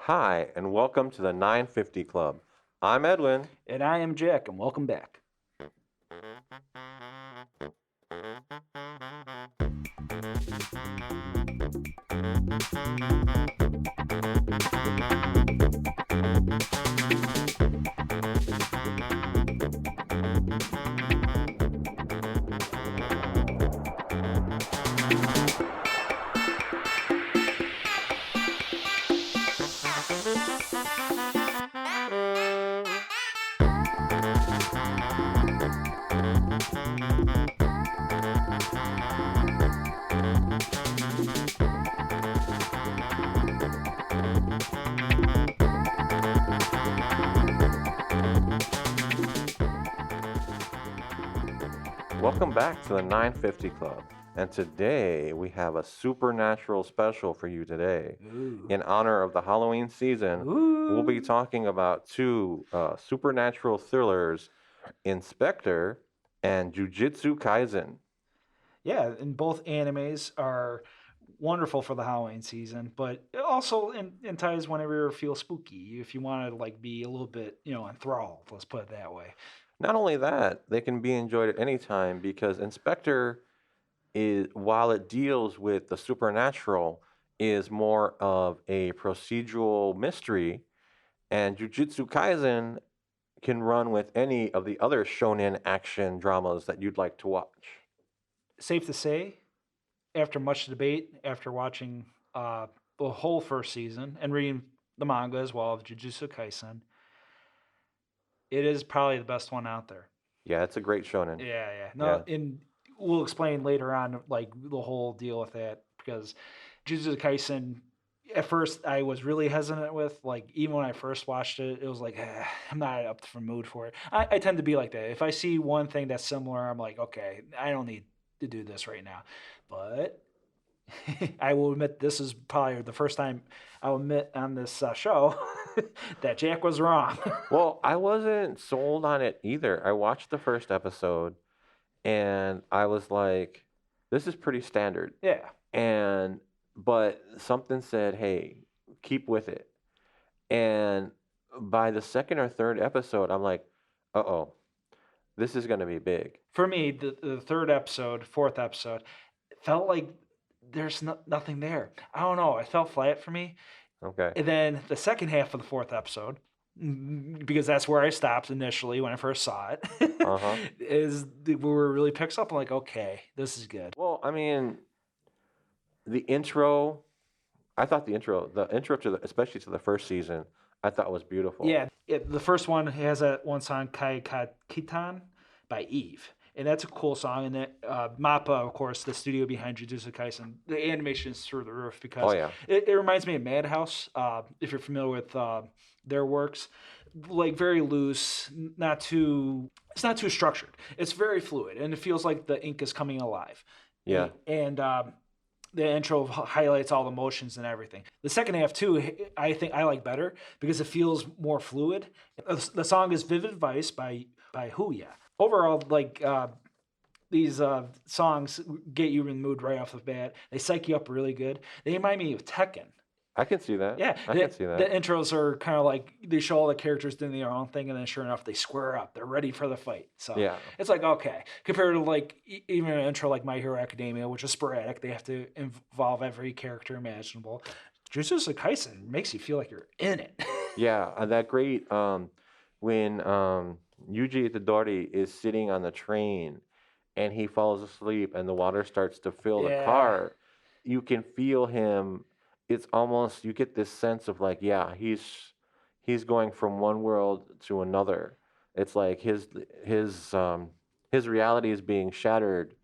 Hi, and welcome to the 950 Club. I'm Edwin. And I am Jack, and welcome back. Welcome back to the 950 Club. And today we have a supernatural special for you today. Ooh. In honor of the Halloween season, we'll be talking about two supernatural thrillers in Spectre and Jujutsu Kaisen. Yeah, and both animes are wonderful for the Halloween season, but it also in ties whenever you feel spooky. If you want to like be a little bit, enthralled, let's put it that way. Not only that, they can be enjoyed at any time because Inspector is, while it deals with the supernatural, is more of a procedural mystery, and Jujutsu Kaisen can run with any of the other shonen action dramas that you'd like to watch. Safe to say, after much debate, after watching the whole first season and reading the manga as well of Jujutsu Kaisen, it is probably the best one out there. Yeah, it's a great shonen. Yeah. No, Yeah. and we'll explain later on like the whole deal with that because Jujutsu Kaisen. At first, I was really hesitant with like even when I first watched it, it was like I'm not up for mood for it. I tend to be like that. If I see one thing that's similar, I'm like, okay, I don't need to do this right now. But I will admit this is probably the first time I'll admit on this show that Jack was wrong. Well, I wasn't sold on it either. I watched the first episode and I was like, this is pretty standard. Yeah. And but something said, "Hey, keep with it." And by the second or third episode, I'm like, "Uh-oh, this is going to be big." For me, the third episode, fourth episode, it felt like there's nothing there. I don't know. It felt flat for me. Okay. And then the second half of the fourth episode, because that's where I stopped initially when I first saw it, Uh-huh. is where it really picks up. I'm like, okay, this is good. Well, I mean, the intro, I thought the intro to especially to the first season, I thought was beautiful. Yeah, the first one has that one song, Kai Kitan by Eve. And that's a cool song. And that Mappa, of course, the studio behind Jujutsu Kaisen, the animation is through the roof because Oh yeah. it reminds me of Madhouse. If you're familiar with their works, like very loose, not too. It's not too structured. It's very fluid, and it feels like the ink is coming alive. Yeah. And the intro highlights all the motions and everything. The second half too, I think I like better because it feels more fluid. The song is "Vivid Vice" by Huya. Overall, like these songs get you in the mood right off the bat. They psych you up really good. They remind me of Tekken. I can see that. Yeah, I can see that. The intros are kind of like they show all the characters doing their own thing, and then sure enough, they square up. They're ready for the fight. So Yeah. it's like okay, compared to like even an intro like My Hero Academia, which is sporadic. They have to involve every character imaginable. Jujutsu Kaisen makes you feel like you're in it. Yeah, that great when Yuji Itadori is sitting on the train and he falls asleep and the water starts to fill the Yeah. car, you can feel him. It's almost you get this sense of like, yeah, he's going from one world to another. It's like his reality is being shattered,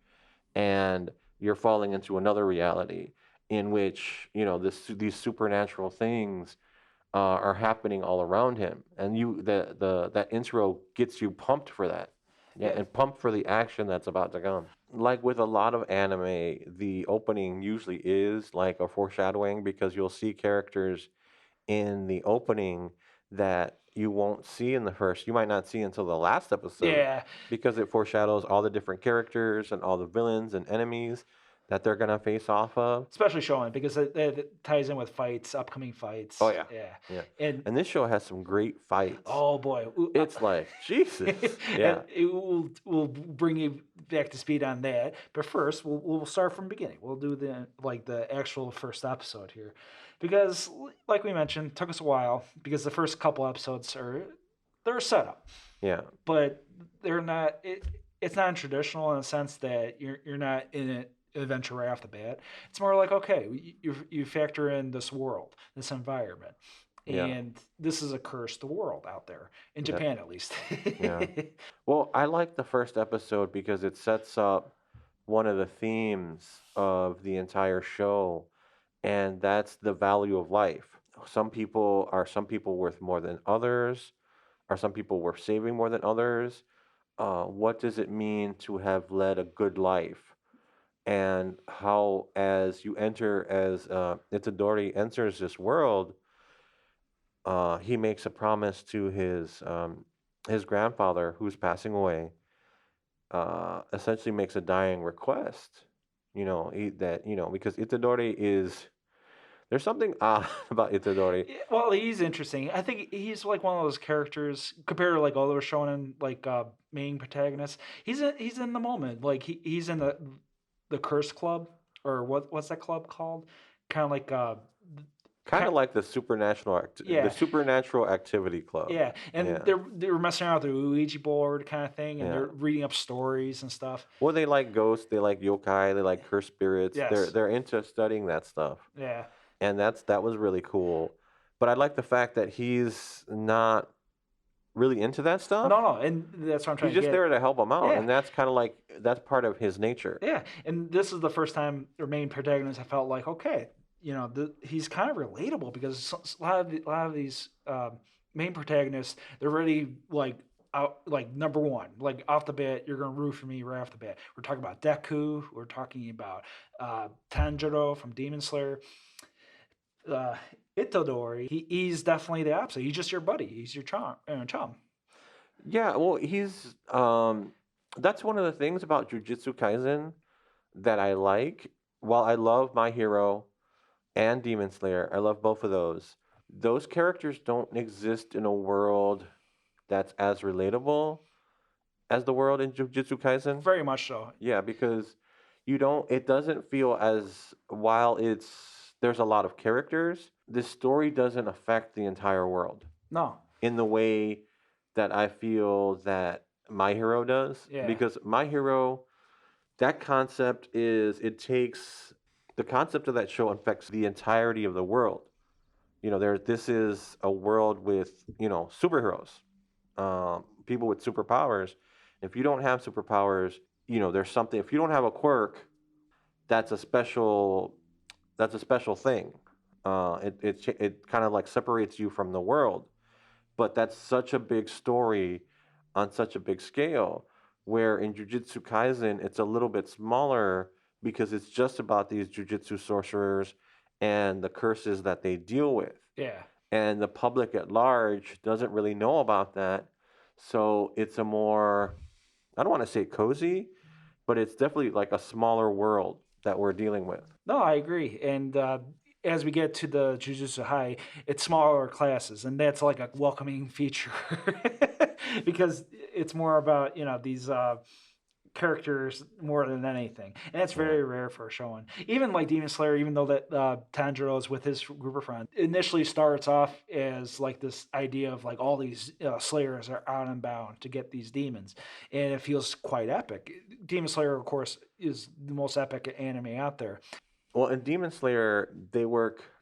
and you're falling into another reality in which these supernatural things are happening all around him, and that intro gets you pumped for that. Yeah, and pumped for the action that's about to come. Like with a lot of anime, the opening usually is like a foreshadowing because you'll see characters in the opening that you won't see in the first. You might not see until the last episode. Yeah. Because it foreshadows all the different characters and all the villains and enemies. that they're gonna face off of. Especially shonen because it ties in with fights, upcoming Oh fights. yeah, Yeah, yeah. and And this show has some great fights. oh boy, It's like Jesus. and Yeah, it will bring you back to speed on that. But first, we'll start from the beginning. We'll do the actual first episode here, because like we mentioned, took us a while because the first couple episodes they're a setup, yeah, but they're not. It's not traditional in the sense that you're not in an adventure right off the bat. It's more like, okay, you factor in this world, this environment, yeah. and this is a cursed world out there in That Japan, at least. yeah. Well, I like the first episode because it sets up one of the themes of the entire show, and that's the value of life. Some people worth more than others? Are some people worth saving more than others? What does it mean to have led a good life? And how, as Itadori enters this world, he makes a promise to his grandfather who's passing away. Essentially makes a dying request. Because Itadori is there's something odd about Itadori. Yeah, well, he's interesting. I think he's like one of those characters compared to like other shonen like main protagonists. He's in the moment. Like he's in the curse club, or what's that club called? Kind of like Kind ki- of like the yeah, Supernatural Activity Club. yeah, and Yeah, they're messing around with the Ouija board kind of thing, and yeah. they're reading up stories and stuff. Well, they like ghosts, they like yokai, they like cursed spirits. They're Yes, they're into studying that stuff, yeah, and that was really cool. But I like the fact that he's not really into that stuff. no, and that's what I'm He's trying to just get. there to help him out, Yeah, and that's kind of like that's part of his nature. yeah, and this is the first time their main protagonist I felt like, okay, he's kind of relatable because a lot of these main protagonists, they're really like out, like number one, like off the bat, you're gonna root for me right off the bat. We're talking about Deku, we're talking about Tanjiro from Demon Slayer, uh, Itadori. He's definitely the opposite. He's just your buddy. He's your chum. Yeah, well, he's that's one of the things about Jujutsu Kaisen that I like. While I love My Hero and Demon Slayer, I love both of those. Those characters don't exist in a world that's as relatable as the world in Jujutsu Kaisen. Very much so. Yeah, because it doesn't feel as, while there's a lot of characters, this story doesn't affect the entire world No. in the way that I feel that My Hero does. Yeah. Because My Hero, that concept is, the concept of that show affects the entirety of the world. This is a world with, superheroes, people with superpowers. If you don't have superpowers, there's something. If you don't have a quirk, that's a special, that's a special thing. It kind of like separates you from the world. But that's such a big story on such a big scale. Where in Jujutsu Kaisen, it's a little bit smaller because it's just about these jujutsu sorcerers and the curses that they deal with. Yeah. And the public at large doesn't really know about that. So it's a more, I don't want to say cozy, but it's definitely like a smaller world that we're dealing with. No, I agree. And as we get to the Jujutsu High, it's smaller classes, and that's like a welcoming feature because it's more about these characters more than anything, and that's Yeah. very rare for a shonen. Even like Demon Slayer, even though that Tanjiro is with his group of friends, initially starts off as like this idea of like all these slayers are out and bound to get these demons, and it feels quite epic. Demon Slayer, of course, is the most epic anime out there. Well, in Demon Slayer,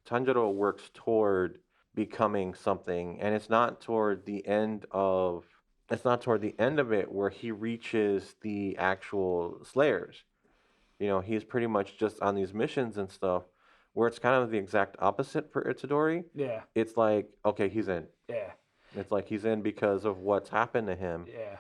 Tanjiro works toward becoming something, and it's not toward the end of it where he reaches the actual Slayers. He's pretty much just on these missions and stuff, where it's kind of the exact opposite for Itadori. Yeah, It's like, okay, he's in. yeah, It's like he's in because of what's happened to him. yeah,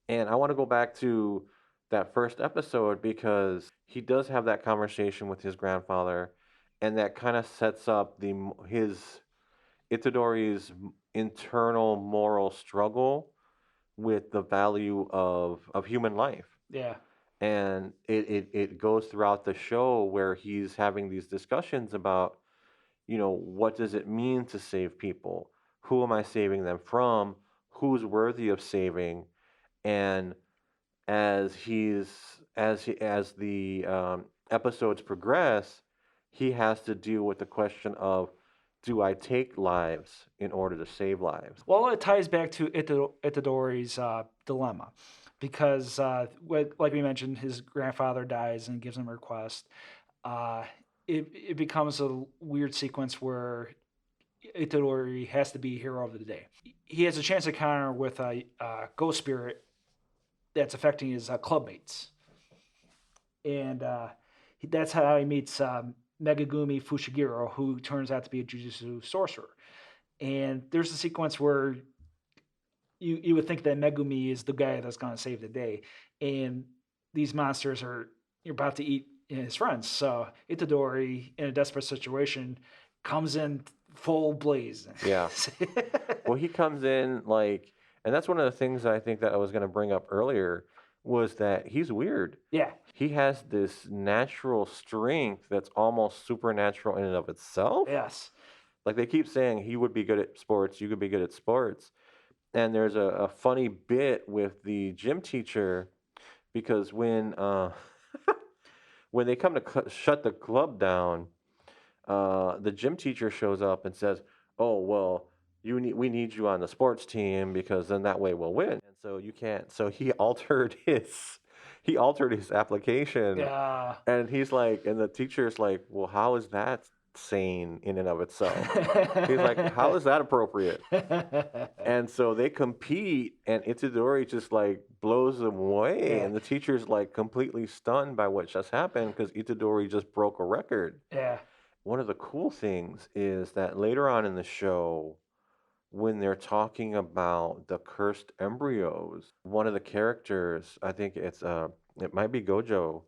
And I want to go back to that first episode because he does have that conversation with his grandfather, and that kind of sets up his Itadori's internal moral struggle with the value of human life. yeah. and it goes throughout the show where he's having these discussions about, what does it mean to save people? Who am I saving them from? Who's worthy of saving? And as the episodes progress, he has to deal with the question of, do I take lives in order to save lives? Well, it ties back to Itadori's dilemma, because like we mentioned, his grandfather dies and gives him a request. Uh, it becomes a weird sequence where Itadori has to be hero of the day. He has a chance encounter with a ghost spirit that's affecting his clubmates, and that's how he meets Megagumi Fushiguro, who turns out to be a jujutsu sorcerer. And there's a sequence where you would think that Megumi is the guy that's going to save the day, and these monsters are you're about to eat his friends. So Itadori, in a desperate situation, comes in full blaze. Yeah. Well, he comes in like, and that's one of the things I think that I was going to bring up earlier, was that he's weird. Yeah. He has this natural strength that's almost supernatural in and of itself. Yes. Like they keep saying he would be good at sports, you could be good at sports. And there's a funny bit with the gym teacher, because when they come to shut the club down, the gym teacher shows up and says, "Oh well, we need you on the sports team because then that way we'll win." And so you can't. So he altered his application, Yeah. and he's like, and the teacher's like, "Well, how is that sane in and of itself?" He's like, "How is that appropriate?" And so they compete, and Itadori just like blows them away, Yeah. and the teacher's like completely stunned by what just happened because Itadori just broke a record. Yeah. One of the cool things is that later on in the show, when they're talking about the cursed embryos, one of the characters, I think it might be Gojo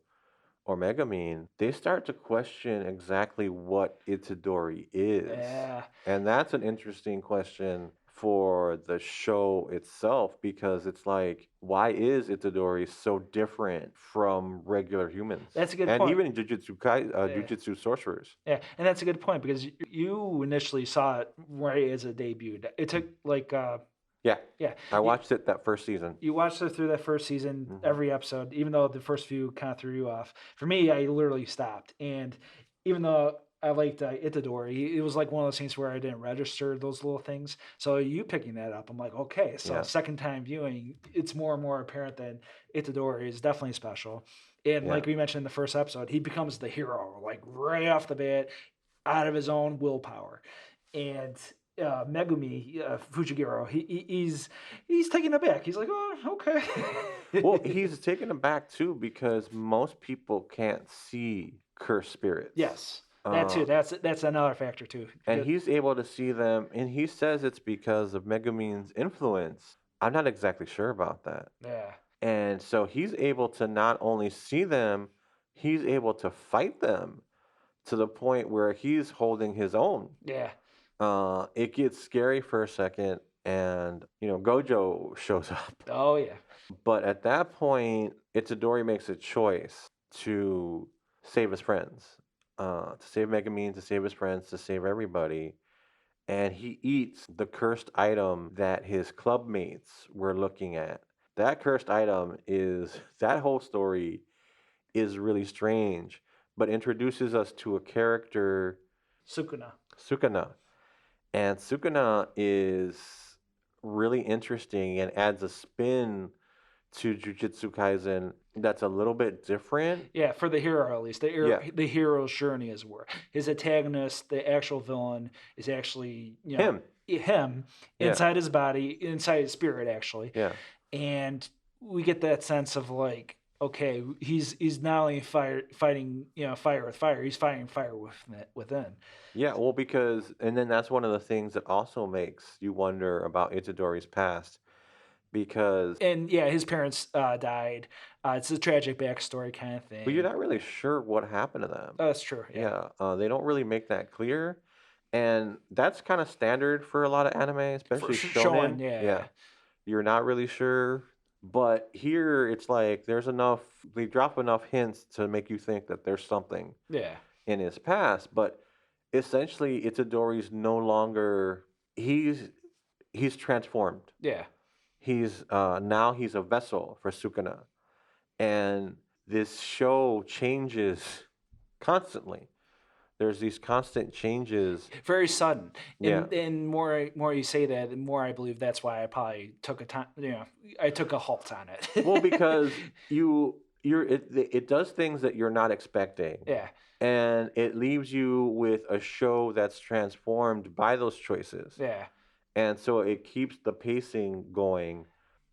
or Megumin, they start to question exactly what Itadori is. Yeah. And that's an interesting question for the show itself, because it's like, why is Itadori so different from regular humans? That's a good and point. even Jujutsu sorcerers. Yeah, and that's a good point, because you initially saw it right as it debuted. It took like Yeah, yeah. I watched it that first season. You watched it through that first season, Mhm. every episode, even though the first few kind of threw you off. For me, I literally stopped, and even though I liked Itadori, it was like one of those things where I didn't register those little things. So you picking that up, I'm like, okay. So Yeah. second time viewing, it's more and more apparent that Itadori is definitely special. And Yeah. like we mentioned in the first episode, he becomes the hero, like right off the bat, out of his own willpower. And Megumi Fujiguro, he's taken aback. He's like, oh, okay. Well, he's taken aback too because most people can't see cursed spirits. Yes, that too. That's another factor too. And he's able to see them, and he says it's because of Megumin's influence. I'm not exactly sure about that. Yeah. And so he's able to not only see them, he's able to fight them to the point where he's holding his own. Yeah. It gets scary for a second, and Gojo shows up. Oh yeah. But at that point, Itadori makes a choice to save his friends, to save Megumin, to save his friends, to save everybody. And he eats the cursed item that his club mates were looking at. That cursed item that whole story is really strange, but introduces us to a character, Sukuna. And Sukuna is really interesting and adds a spin to Jujutsu Kaisen that's a little bit different. Yeah, for the hero at least. The hero's journey is where his antagonist, the actual villain, is actually him inside his body, inside his spirit actually. Yeah. And we get that sense of like, okay, he's not only fighting fire with fire, he's fighting fire within. Yeah, well, and then that's one of the things that also makes you wonder about Itadori's past, because his parents died. It's a tragic backstory kind of thing. But you're not really sure what happened to them. Oh, that's true. Yeah. They don't really make that clear, and that's kind of standard for a lot of anime, especially shonen. Yeah. You're not really sure, But here it's like there's enough, they drop enough hints to make you think that there's something Yeah. in his past. But essentially, Itadori's no longer, he's he's transformed. Yeah. He's now he's a vessel for Sukuna, and this show changes constantly. There's these constant changes. Very sudden. Yeah. And more you say that, the more I believe that's why I probably took a time. I took a halt on it. Well, because it does things that you're not expecting, Yeah. and it leaves you with a show that's transformed by those choices, Yeah. and so it keeps the pacing going.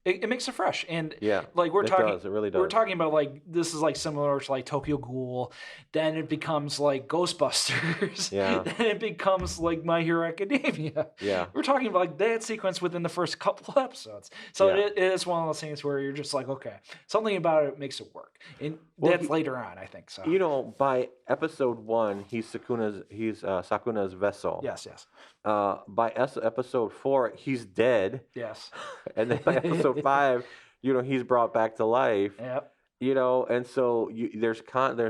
It makes it fresh, and Yeah, like it does. It really we're does. talking about like this is like similar to like Tokyo Ghoul, then it becomes like Ghostbusters, Yeah. then it becomes like My Hero Academia. Yeah. We're talking about like that sequence within the first couple episodes, so Yeah. it is one of those things where you're just like, okay, something about it makes it work, and Well, that's later on, I think. So by episode 1, he's Sakuna's vessel. yes, yes, By episode 4, he's dead. yes, And then by episode 5, he's brought back to life. yep, And so there's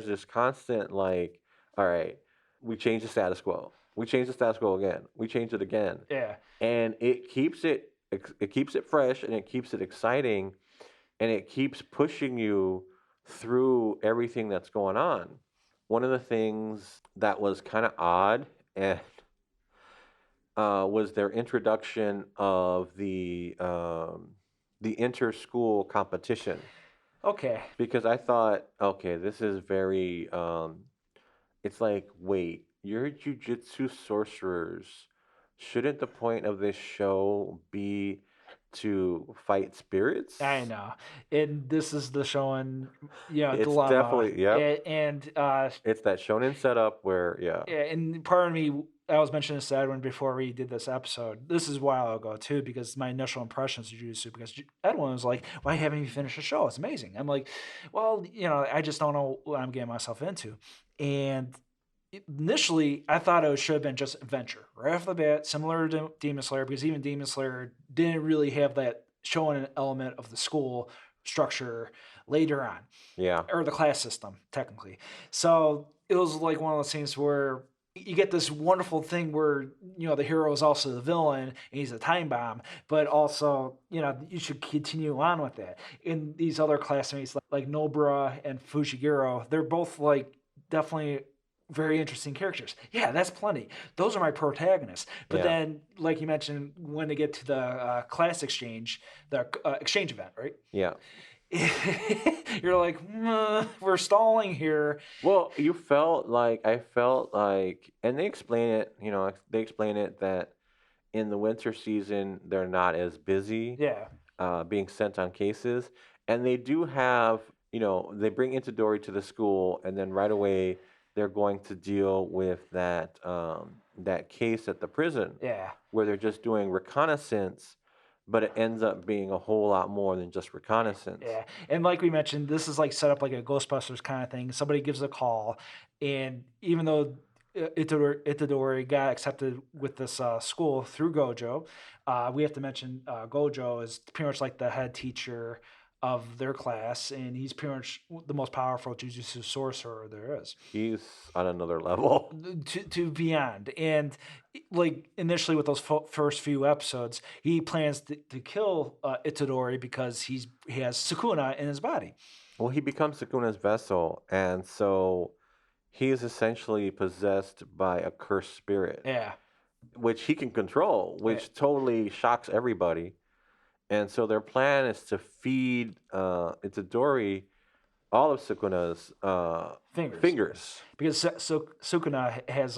this constant, like, all right, we change the status quo. We change the status quo again. We change it again. yeah, And it keeps it fresh, and it keeps it exciting, and it keeps pushing you through everything that's going on. One of the things that was kind of odd and was their introduction of the inter-school competition, okay, because I thought, okay, this is very it's like, wait, you're jujutsu sorcerers. Shouldn't the point of this show be to fight spirits? I know, and this is the showing, It's dilemma, definitely, yep. and It's that shonen setup where, yeah. yeah, and part of me, I was mentioning this to Edwin before we did this episode. This is a while ago too, because my initial impressions of Jujutsu, because Edwin was like, "Why haven't you finished the show? It's amazing." I'm like, "Well, I just don't know what I'm getting myself into." And initially, I thought it should have been just adventure right off the bat, similar to Demon Slayer, because even Demon Slayer didn't really have that showing an element of the school structure later on, Yeah. or the class system technically. So it was like one of those things where you get this wonderful thing where the hero is also the villain and he's a time bomb, but also you should continue on with that. In these other classmates like Nobara and Fujiguro, they're both like definitely very interesting characters. Yeah, that's plenty. Those are my protagonists. But Yeah. then, like you mentioned, when they get to the class exchange, the exchange event, right? Yeah. You're like, we're stalling here. Well, I felt like, and they explain it, that in the winter season they're not as busy, Yeah, being sent on cases, and they do have, they bring Itadori to the school, and then right away they're going to deal with that case at the prison yeah, where they're just doing reconnaissance, but it ends up being a whole lot more than just reconnaissance. yeah. And like we mentioned, this is like set up like a Ghostbusters kind of thing. Somebody gives a call, and even though Itadori got accepted with this school through Gojo, we have to mention Gojo is pretty much like the head teacher of their class, and he's pretty much the most powerful Jujutsu sorcerer there is. He's on another level. To beyond, and like initially with those first few episodes, he plans to kill Itadori because he has Sukuna in his body. Well, he becomes Sukuna's vessel, and so he is essentially possessed by a cursed spirit, Yeah, which he can control, which totally shocks everybody. And so their plan is to feed Itadori all of Sukuna's fingers. because Sukuna has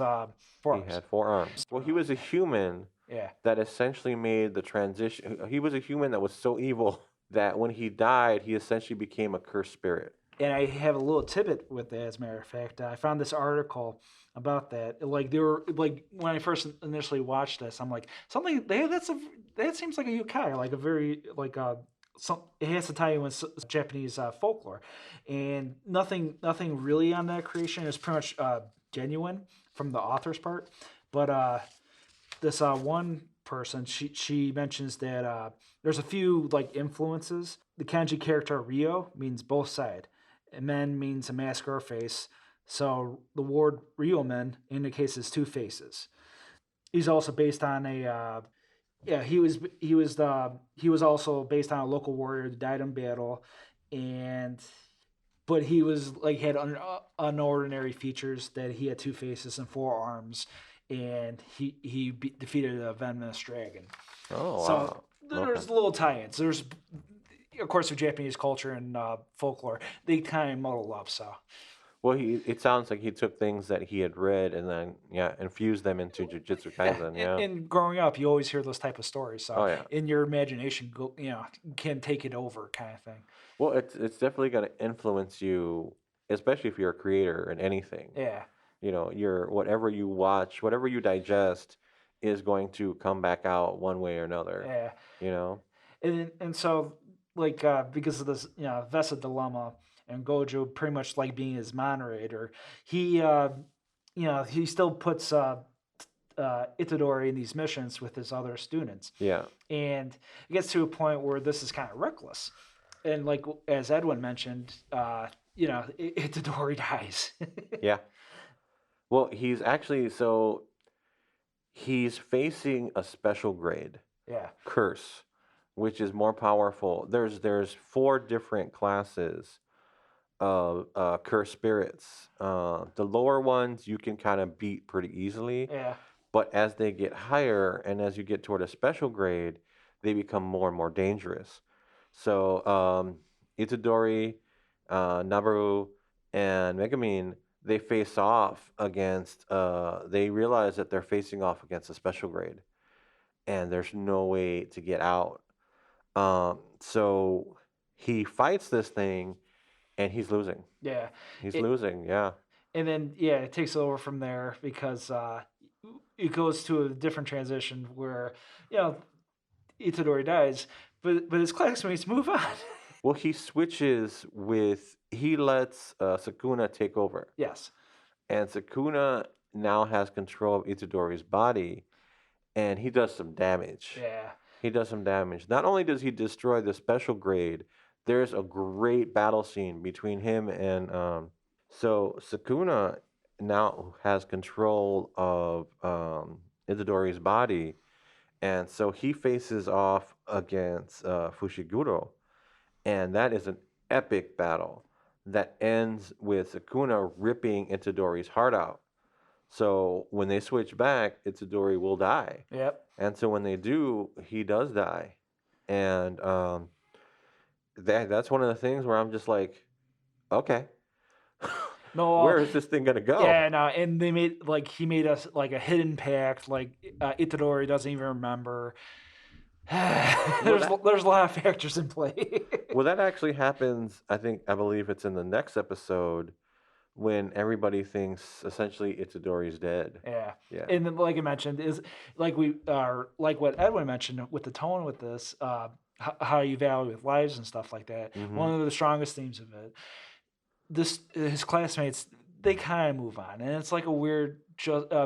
forearms. He had 4 arms. Well, he was a human Yeah, that essentially made the transition. He was a human that was so evil that when he died, he essentially became a cursed spirit. and I have a little tidbit with that. As a matter of fact, I found this article about that. Like they were like when I first initially watched this, I'm like that seems like a yokai, like a very like it has to tie in with Japanese folklore, and nothing really on that creation is pretty much genuine from the author's part, but this one person, she mentions that there's a few like influences. The kanji character Ryo means both side, and men means a mask or a face. So the word Ryomen indicates his two faces. He's also based on a yeah, he was also based on a local warrior that died in battle, and but he was like had unordinary features that he had two faces and four arms, and defeated a venomous dragon. Oh So wow. Okay. there's little tie-ins. There's of course with Japanese culture and folklore, they kind of muddle up. So Well, it sounds like he took things that he had read and then yeah, infused them into Jujutsu yeah, Kaisen. Yeah. and growing up, you always hear those type of stories. So Oh yeah. in your imagination, can take it over, kind of thing. Well, it's definitely going to influence you, especially if you're a creator in anything. Yeah, Your whatever you watch, whatever you digest, is going to come back out one way or another. yeah. You know. And so like because of this Vesa dilemma and Gojo pretty much like being his moderator, he he still puts Itadori in these missions with his other students, Yeah. and it gets to a point where this is kind of reckless, and like as Edwin mentioned, Itadori dies. Yeah. Well, he's facing a special grade Yeah, curse, which is more powerful. There's four different classes of cursed spirits. The lower ones you can kind of beat pretty easily, yeah, but as they get higher and as you get toward a special grade, they become more and more dangerous. So Itadori, Nabaru, and Megumin, they face off against. They realize that they're facing off against a special grade, and there's no way to get out. So he fights this thing, and he's losing. yeah. He's It, losing. Yeah. and then yeah, it takes over from there because it goes to a different transition where you know Itadori dies, but his classmates move on. Well, he lets Sakuna take over, Yes. and Sakuna now has control of Itadori's body, and he does some damage. Yeah. He does some damage. Not only does he destroy the special grade, there's a great battle scene between him and so Sakuna now has control of Itadori's body, and so he faces off against Fushiguro, and that is an epic battle that ends with Sakuna ripping Itadori's heart out. So when they switch back, Itadori will die. Yep. And so when they do, he does die. And that's one of the things where I'm just like, okay, No. where is this thing gonna go? Yeah. No. And they made like he made us like a hidden pact. Like Itadori doesn't even remember. There's a lot of factors in play. Well, that actually happens. I believe it's in the next episode when everybody thinks essentially Itadori's dead. Yeah. Yeah. And then, like I mentioned, is like we are like what Edwin mentioned with the tone with this, how you value with lives and stuff like that. Mhm. One of the strongest themes of it. This his classmates they kind of move on, and it's like a weird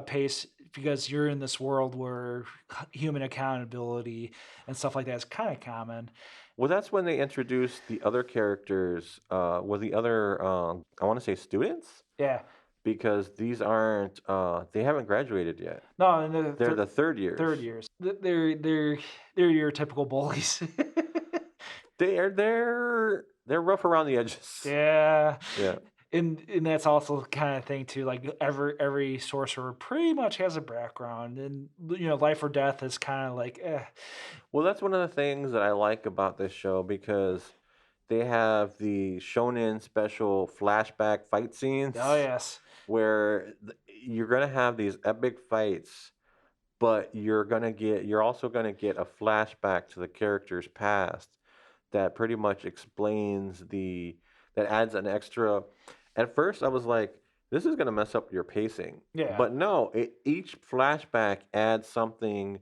pace because you're in this world where human accountability and stuff like that is kind of common. Well, that's when they introduced the other characters, the other, I want to say students, Yeah. because these aren't, they haven't graduated yet. No, and They're the third years. third years. They're your typical bullies. They're rough around the edges. Yeah. Yeah. And that's also the kind of thing too. Like every sorcerer pretty much has a background, and life or death is kind of like, eh. Well, that's one of the things that I like about this show because they have the shonen special flashback fight scenes. Oh yes. Where you're gonna have these epic fights, but you're also gonna get a flashback to the character's past that pretty much that adds an extra. At first, I was like, this is gonna mess up your pacing. Yeah. But no, each flashback adds something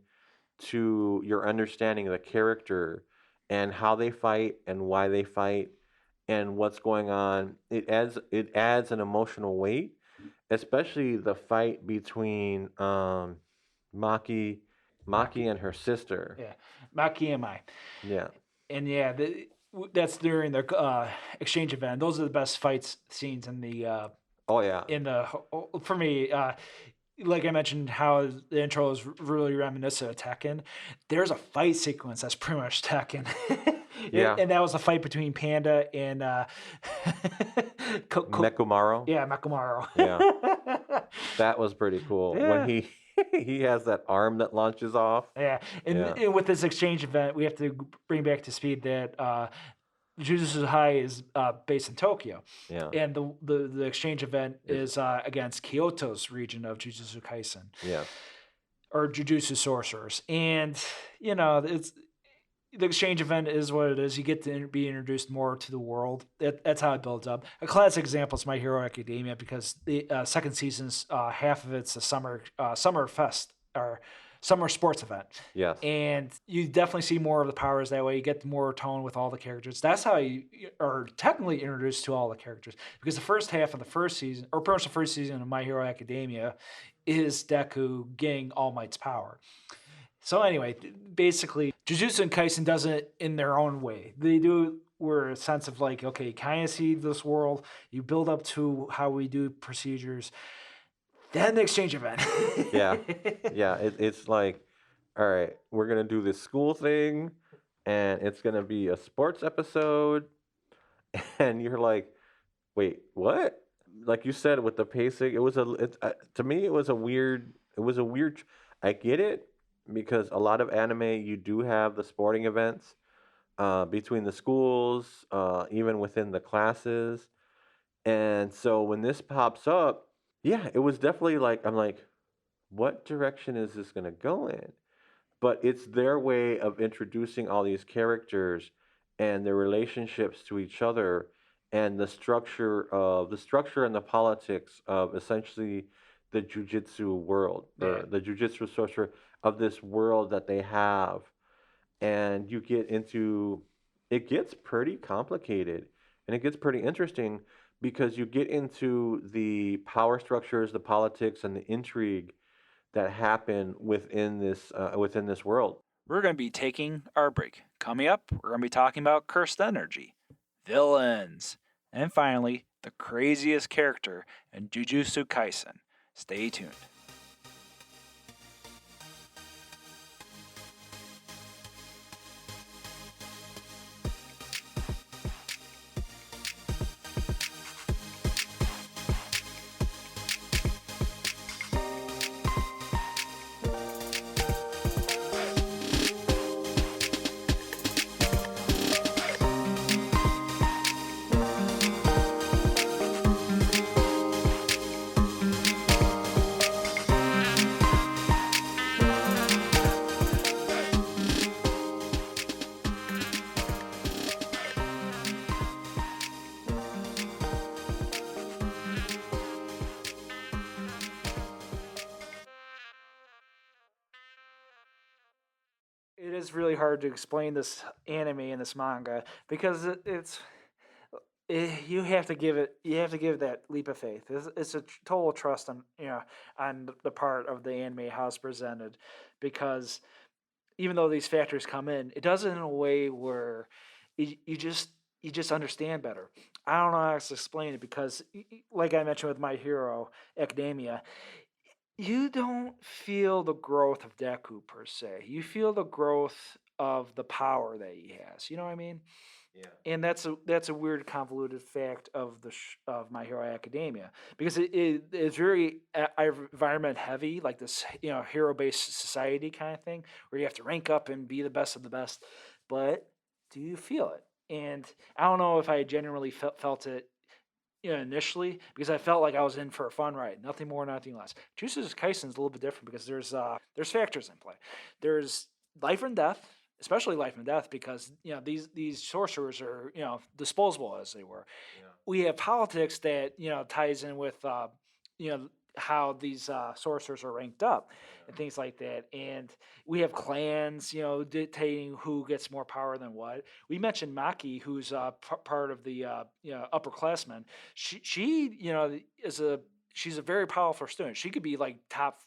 to your understanding of the character and how they fight and why they fight and what's going on. It adds an emotional weight, especially the fight between Maki Maki and her sister. Yeah, Maki and Mai. Yeah. And yeah, that's during the exchange event. Those are the best fights scenes Oh yeah. in the for me. Like I mentioned, how the intro is really reminiscent of Tekken. There's a fight sequence that's pretty much Tekken. Yeah. And that was a fight between Panda and Mekumaru. yeah, Makamaro. Yeah. That was pretty cool. When Yeah. he he has that arm that launches off. Yeah, Yeah. and with this exchange event, we have to bring back to speed that Jujutsu High is based in Tokyo, Yeah. and the exchange event is against Kyoto's region of Jujutsu Kaisen Yeah. or Jujutsu sorcerers, and you know it's the exchange event is what it is. You get to be introduced more to the world. That's how it builds up. A classic example is My Hero Academia because the second season's half of it's a summer fest or summer sports event. Yes. And you definitely see more of the powers that way. You get more tone with all the characters. That's how you are technically introduced to all the characters because the first half of the first season, or pretty much the first season of My Hero Academia, is Deku getting All Might's power. So anyway, basically, Jujutsu and Kaisen does it in their own way. They do where a sense of like, okay, you kind of see this world, you build up to how we do procedures, then the exchange event. Yeah. Yeah. It's like, all right, we're gonna do this school thing, and it's gonna be a sports episode, and you're like, wait, what? Like you said with the pacing, to me it was a weird. It was a weird. I get it because a lot of anime you do have the sporting events between the schools, even within the classes, and so when this pops up, yeah, it was definitely like I'm like, what direction is this gonna go in? But it's their way of introducing all these characters and their relationships to each other and the structure and the politics of essentially the jujitsu world Yeah. or the jujitsu structure of this world that they have. And you get into it gets pretty complicated and it gets pretty interesting because you get into the power structures, the politics, and the intrigue that happen within this world. We're going to be taking our break. Coming up, we're going to be talking about cursed energy, villains, and finally, the craziest character in Jujutsu Kaisen. Stay tuned. It is really hard to explain this anime and this manga because you have to give it that leap of faith. It's a total trust on on the part of the anime how it's presented, because even though these factors come in, it does it in a way where you just understand better. I don't know how to explain it because, like I mentioned with My Hero Academia, you don't feel the growth of Deku per se. You feel the growth of the power that he has. You know what I mean? Yeah. And that's a weird convoluted fact of of My Hero Academia because it's very environment heavy, like this hero based society kind of thing where you have to rank up and be the best of the best. But do you feel it? And I don't know if I genuinely felt it initially because I felt like I was in for a fun ride, nothing more, nothing less. Jujutsu Kaisen is a little bit different because there's factors in play. There's life and death, especially life and death, because these sorcerers are disposable as they were. Yeah. We have politics that ties in with you know how these sorcerers are ranked up and things like that, and we have clans dictating who gets more power than what. We mentioned Maki, who's part of the upperclassmen. She is a she's a very powerful student. She could be like top,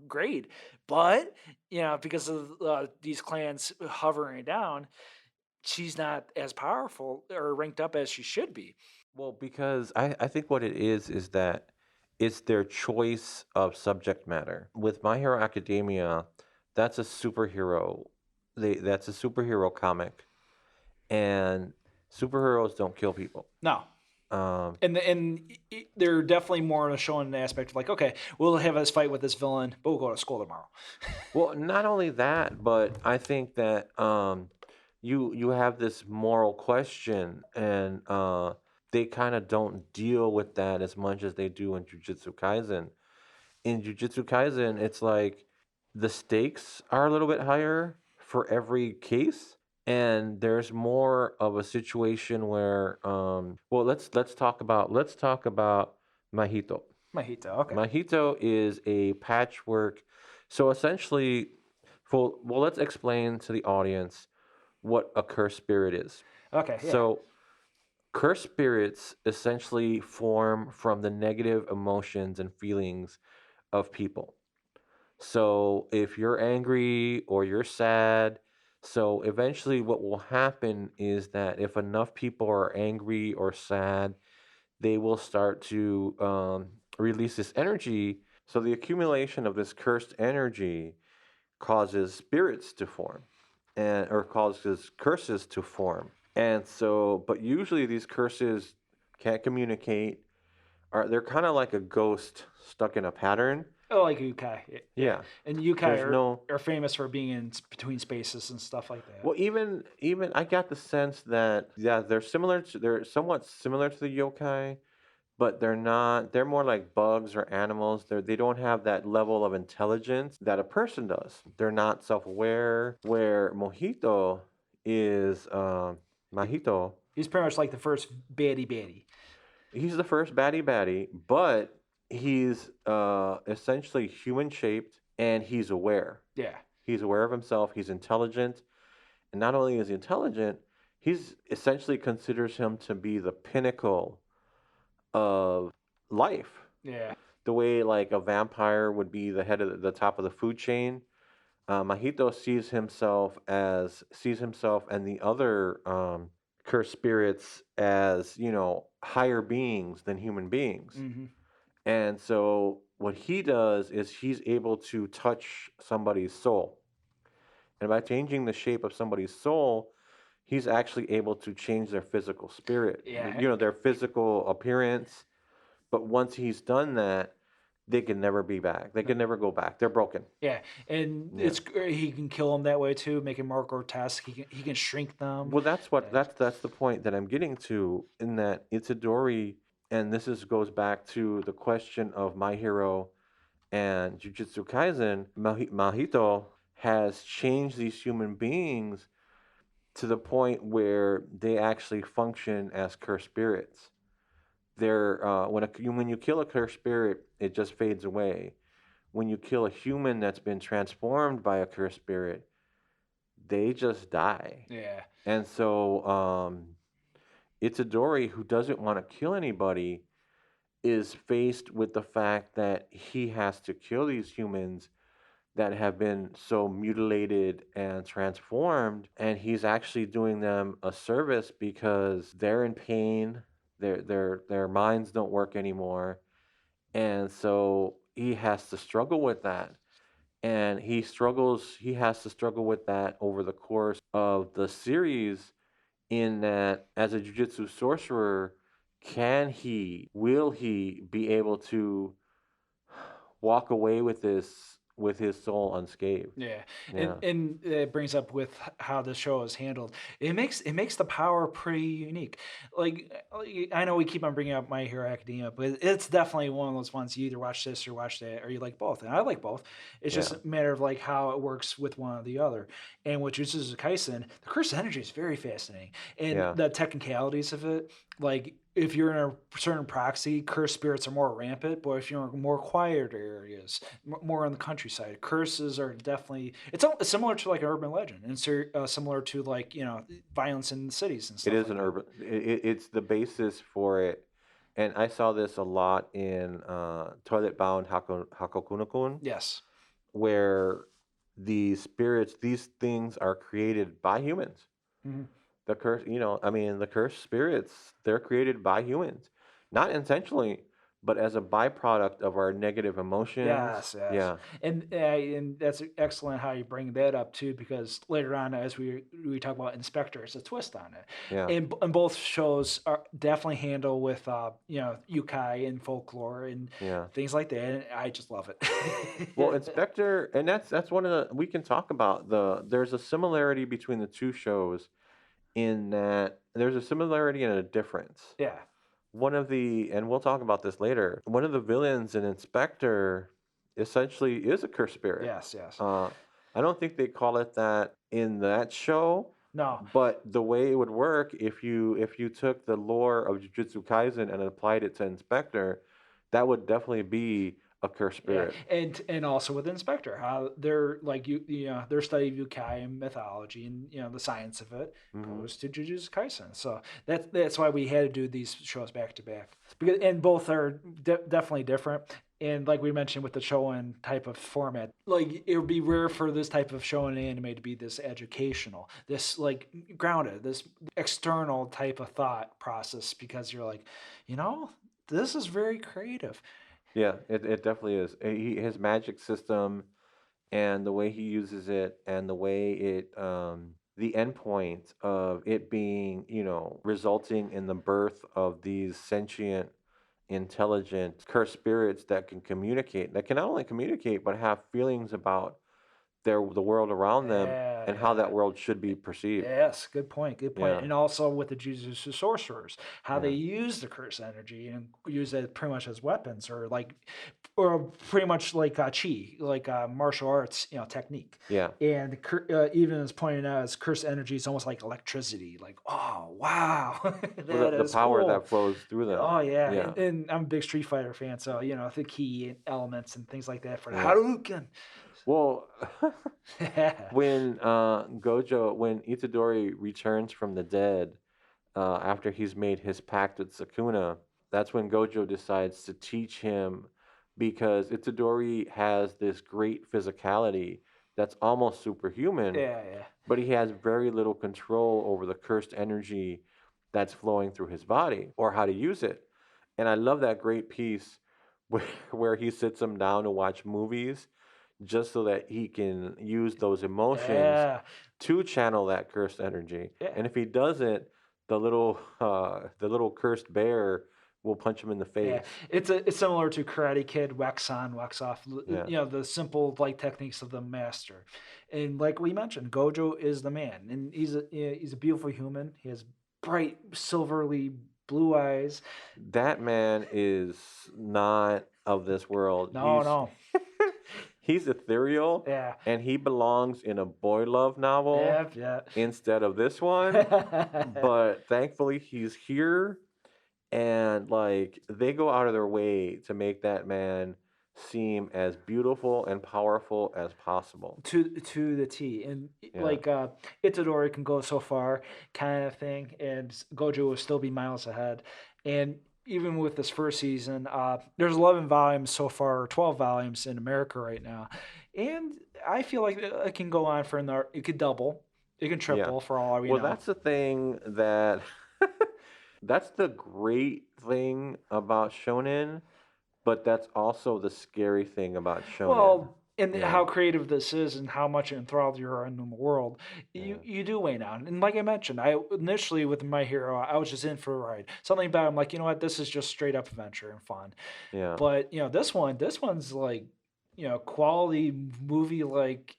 grade, but because of these clans hovering down, she's not as powerful or ranked up as she should be. Well, because I think what it is that it's their choice of subject matter. With My Hero Academia, that's a superhero. That's a superhero comic, and superheroes don't kill people. No. Um, And they're definitely more showing an aspect of like, okay, we'll have this fight with this villain, but we'll go to school tomorrow. well, not only that, but I think that you have this moral question, and they kind of don't deal with that as much as they do in Jujutsu Kaisen. In Jujutsu Kaisen, it's like the stakes are a little bit higher for every case, and there's more of a situation where, well, let's talk about Mahito. Mahito, okay. Mahito is a patchwork. So essentially, well, let's explain to the audience what a cursed spirit is. Okay, yeah. So, cursed spirits essentially form from the negative emotions and feelings of people. So, if you're angry or you're sad, so eventually what will happen is that if enough people are angry or sad, they will start to release this energy. So, the accumulation of this cursed energy causes spirits to form and or causes curses to form. And so, but usually these curses can't communicate. They're kind of like a ghost stuck in a pattern. Oh, like yukai. Yeah. And yukai There's no. are famous for being in between spaces and stuff like that. Well, even I got the sense that they're somewhat similar to the yokai, but they're not. They're more like bugs or animals. They don't have that level of intelligence that a person does. They're not self-aware. Where Mahito, He's pretty much like the first baddie. he's the first baddie, but he's essentially human shaped and he's aware. Yeah. He's aware of himself. He's intelligent, and not only is he intelligent, he's essentially considers him to be the pinnacle of life. Yeah. The way like a vampire would be the head of the top of the food chain. Mahito sees himself and the other cursed spirits as higher beings than human beings. Mm-hmm. And so what he does is he's able to touch somebody's soul. And by changing the shape of somebody's soul, he's actually able to change their physical spirit. Yeah. Their physical appearance. But once he's done that, they can never be back. They can never go back. They're broken. Yeah, and he can kill them that way too, make it more grotesque. He can shrink them. Well, that's the point that I'm getting to, in that Itadori, and goes back to the question of My Hero and Jujutsu Kaisen. Mahito has changed these human beings to the point where they actually function as cursed spirits. They're when you kill a cursed spirit, it just fades away. When you kill a human that's been transformed by a cursed spirit, they just die. Yeah. And so Itadori, who doesn't want to kill anybody, is faced with the fact that he has to kill these humans that have been so mutilated and transformed, and he's actually doing them a service because they're in pain, their minds don't work anymore, and so he has to struggle with that. And he has to struggle with that over the course of the series, in that as a jujutsu sorcerer, will he be able to walk away with his soul unscathed? Yeah. Yeah. And it brings up with how the show is handled. It makes the power pretty unique. Like I know we keep on bringing up My Hero Academia, but it's definitely one of those ones you either watch this or watch that, or you like both. And I like both. It's just Yeah. a matter of like how it works with one or the other. And with Jujutsu Kaisen, the cursed energy is very fascinating, and Yeah. the technicalities of it, like. If you're in a certain proxy, cursed spirits are more rampant. But if you're in more quiet areas, more on the countryside, curses are definitely. It's similar to like an urban legend, and similar to like violence in the cities and stuff. It is an urban. It's the basis for it And I saw this a lot in Toilet Bound Hakokunokun, Yes. where these spirits, these things are created by humans. Mhm. The curse, I mean, the cursed spirits, they're created by humans, not intentionally, but as a byproduct of our negative emotions. Yes, yes, Yeah, and that's excellent how you bring that up too, because later on, as we talk about Inspector, it's a twist on it, yeah, and both shows are definitely handle with yukai and folklore and yeah. things like that. And I just love Well, it. Inspector, and that's one of the we can talk about there's a similarity between the two shows in that there's a similarity and a difference. Yeah. And we'll talk about this later. One of the villains in Inspector essentially is a cursed spirit. Yes. Yes. Uh, I don't think they call it that in that show, No. but the way it would work if you took the lore of Jujutsu Kaisen and applied it to Inspector, that would definitely be a cursed Yeah, spirit. and also with Inspector, how they're like their study of Yukai and mythology and the science of it Hmm. goes to Jujutsu Kaisen. So that's why we had to do these shows back to back, because and both are definitely different. And like we mentioned with the shonen type of format, like it would be rare for this type of shonen anime to be this educational, this like grounded, this external type of thought process, because you're like, this is very creative. Yeah, it definitely is. His magic system and the way he uses it and the way the endpoint of it being, resulting in the birth of these sentient, intelligent, cursed spirits that can not only communicate but have feelings about the world around them Yeah, and how that yeah. world should be perceived. Yes, good point. Good point. Yeah, And also with the Jujutsu sorcerers, how they yeah, use the curse energy and use it pretty much as weapons, or pretty much like chi, like martial arts, technique. yeah. And even as pointed out, as curse energy is almost like electricity. Like, oh wow, Well, that the is power cool. that flows through them. Oh yeah, Yeah, and I'm a big Street Fighter fan, so the key elements and things like that for the yeah. Hadouken. Well, when Itadori returns from the dead, after he's made his pact with Sukuna, that's when Gojo decides to teach him because Itadori has this great physicality that's almost superhuman, Yeah, yeah. but he has very little control over the cursed energy that's flowing through his body or how to use it. And I love that great piece where he sits him down to watch movies just so that he can use those emotions Yeah, to channel that cursed energy. yeah. And if he doesn't, the little cursed bear will punch him in the Yeah, face. it's similar to Karate Kid, wax on, wax off. Yeah. The simple like techniques of the master, and like we mentioned, Gojo is the man, and he's a beautiful human. He has bright silverly blue eyes. That man is not of this world. No, He's no, he's ethereal yeah, and he belongs in a boy love novel yeah, yeah. instead of this one. But thankfully he's here and like they go out of their way to make that man seem as beautiful and powerful as possible. to the T, and Yeah. like Itadori can go so far, kind of thing, and Gojo will still be miles ahead. And even with this first season, there's 11 volumes so far, or 12 volumes in America right now, and I feel like it can go on for another. It could double, it can Yeah. triple for all we Well, know. that's the thing that that's the great thing about shonen, but that's also the scary thing about shonen. Well, and Yeah. how creative this is, and how much enthralled you are in the world, you Yeah. you do weigh down. And like I mentioned, I initially with My Hero, I was just in for a ride. Something about it, I'm like, you know what, this is just straight up adventure and fun. Yeah. But this one's like, quality movie, like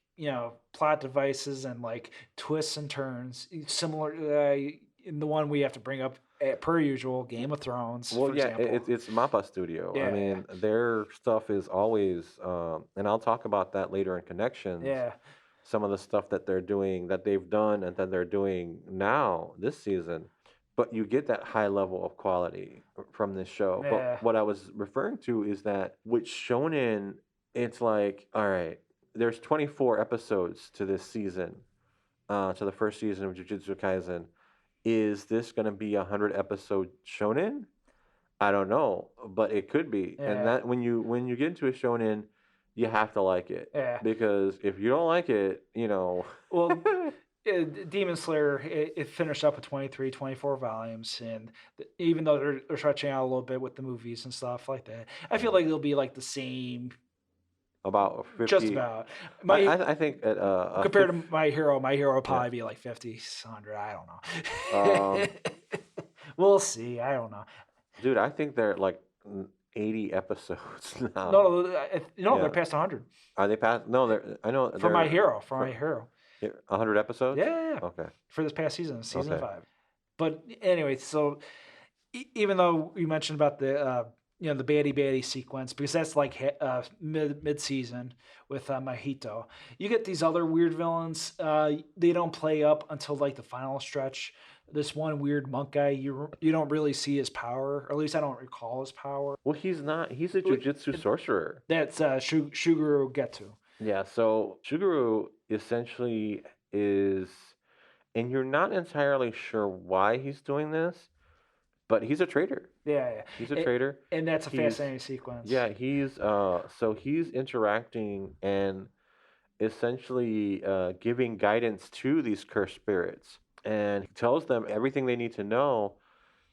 plot devices and like twists and turns, similar in the one we have to bring up per usual, Game of Thrones, Well, for yeah, example. it's Mappa Studio. I Yeah, mean, their stuff is always, and I'll talk about that later in Connections. yeah, Some of the stuff that they're doing, that they've done, and that they're doing now this season. But you get that high level of quality from this show. But yeah. what I was referring to is that with Shonen, it's like, all right, there's 24 episodes to this season, to the first season of Jujutsu Kaisen. Is this going to be a 100 episode Shonen? I don't know, but it could be. And Yeah, that when you get into a shonen, you have to like it yeah. because if you don't like it, Well, Demon Slayer, it finished up with 23, 24 volumes, and even though they're stretching out a little bit with the movies and stuff like that, I feel like it'll be like the same, about just 50. about. I My I, I think at a compared to 50, My Hero would yeah. probably be like 50, 100. I don't know. Um, We'll see. I don't know. dude, I think they're like 80 episodes No, now. no, no, they're Yeah. past 100 Are they past? No, I know for My they're Hero. For for My Hero, 100 episodes. yeah, yeah, yeah. Okay. For this past season, season Okay. 5. But anyway, so even though you mentioned about the the baddie sequence, because that's like mid season with Mahito, you get these other weird villains. They don't play up until like the final stretch. This one weird monk guy, you don't really see his power, or at least I don't recall his power. Well, he's not. He's a jujitsu sorcerer. That's Shuguru Getu. Yeah. So Shuguru essentially is, and you're not entirely sure why he's doing this, but he's a traitor. Yeah, yeah. He's a traitor. And that's a He's fascinating sequence. Yeah. He's interacting and essentially giving guidance to these cursed spirits, and he tells them everything they need to know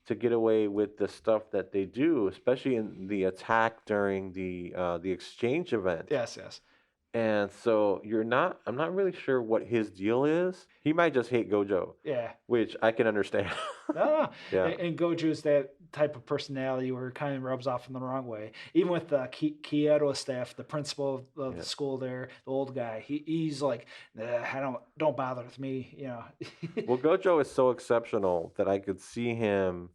to get away with the stuff that they do, especially in the attack during the exchange event. Yes, yes. And so I'm not really sure what his deal is. He might just hate Gojo, Yeah. which I can understand. No, Yeah. and Goju's that type of personality where it kind of rubs off in the wrong way. Even with the Kyoto staff, the principal of the school there, the old guy, he's like, I don't bother with me, Well, Gojo is so exceptional that I could see him,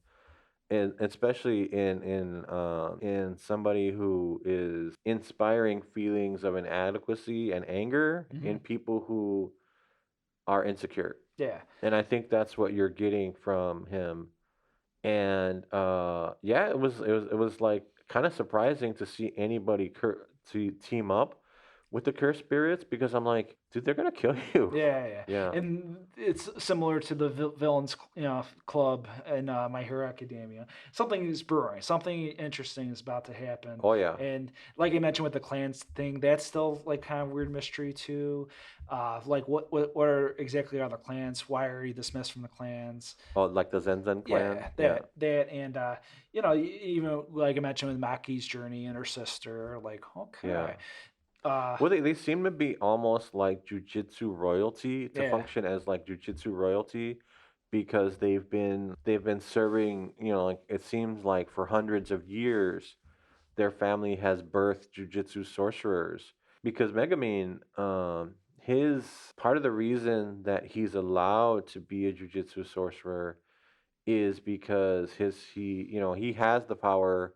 and especially in somebody who is inspiring feelings of inadequacy and anger in Mhm. people who are insecure. Yeah, And I think that's what you're getting from him. And yeah, it was like kind of surprising to see anybody to team up with the cursed spirits, because I'm like, dude, they're gonna kill you. yeah. Yeah. And it's similar to the villains, club in My Hero Academia. Something is brewing. Something interesting is about to happen. Oh yeah. And like I mentioned with the clans thing, that's still like kind of weird mystery too. Like what are exactly are the clans? Why are you dismissed from the clans? Oh, like the Zen clan. Yeah, Yeah. that, and even like I mentioned with Maki's journey and her sister, like Yeah. okay, uh, Well, they seem to be almost like jujitsu royalty, to yeah, function as like jujitsu royalty, because they've been serving, like it seems like for hundreds of years, their family has birthed jujitsu sorcerers. Because Megumin, his part of the reason that he's allowed to be a jujitsu sorcerer is because he has the power